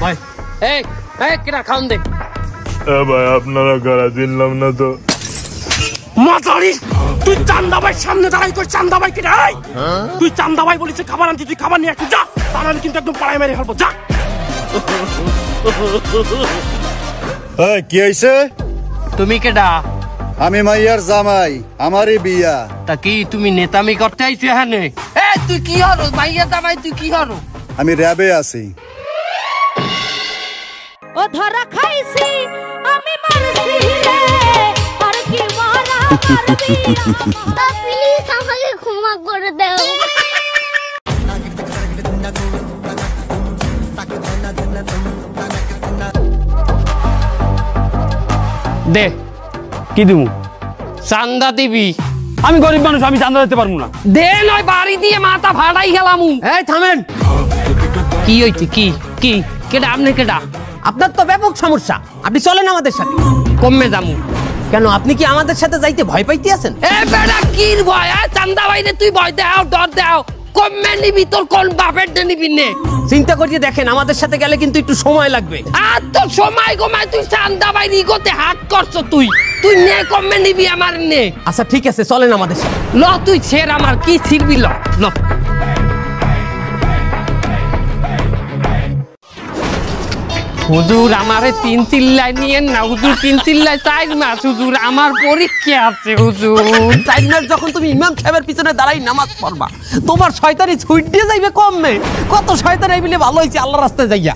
ভাই এই এই কেডা খাওন দে ভাই আপনারা গাড়া দিলাম না তো মাতারি তুই চান্দা ভাই সামনে দাঁড়াই কই চান্দা ভাই কেডা তুই চান্দা ভাই বলিস খাবার আনতি তুই খাবার নিয়ে আসবি যা তাহলে কিন্তু একদম পাড়ায় মেরে ফেলবো যা কি হইছে? তুমি কেডা? আমি মাইয়ার জামাই, আমারই বিয়া। তা কি তুমি নেতামি করতে আইছো এখানে? এ তুই কি হলো মাইয়া জামাই তুই কি হলো? আমি র‍্যাবে আছি। ও ধরা খাইছি আমি মারছি রে আর কি মারা মারবি প্লিজ আমাকে ক্ষমা করে দাও দে কি দিমু চান্দা দিবি আমি গরিব মানুষ আমি চান্দা দিতে পারবো না দে নয় বাড়ি দিয়ে মাথা ফাড়াই গেলামু এই থামেন কি হইছে কি কি কেডা আপনি কেডা আপনার তো ব্যাপক সমস্যা আপনি চলেন আমাদের সাথে কমে যামু কেন আপনি কি আমাদের সাথে যাইতে ভয় পাইতে আছেন এ বেটা কির ভয় চান্দা বাইরে তুই ভয় দাও ডর দাও কমে নিবি তোর কোন বাপের দে নিবি নে চিন্তা করিয়ে দেখেন আমাদের সাথে গেলে কিন্তু একটু সময় লাগবে আর তো সময় গমায় তুই চান্দা বাইরে ইগোতে হাত করছ তুই তুই নে কমে নিবি আমার নে আচ্ছা ঠিক আছে চলেন আমাদের সাথে ল তুই ছেড় আমার কি ছিড়বি ল ল হুজুর আমারে 3 চিল্লাই নিয়ে না হুজুর 3 চিল্লাই 4 মাস হুজুর আমার পরীক্ষা আছে হুজুর 4 মাস যখন তুমি ইমাম সাহেবের পিছনে দাঁড়াই নামাজ পড়বা তোমার শয়তানি ছুট দিয়ে যাইবে কমবে কত শয়তান আইবিলে ভালো হইছে আল্লাহর রাস্তায় যাইয়া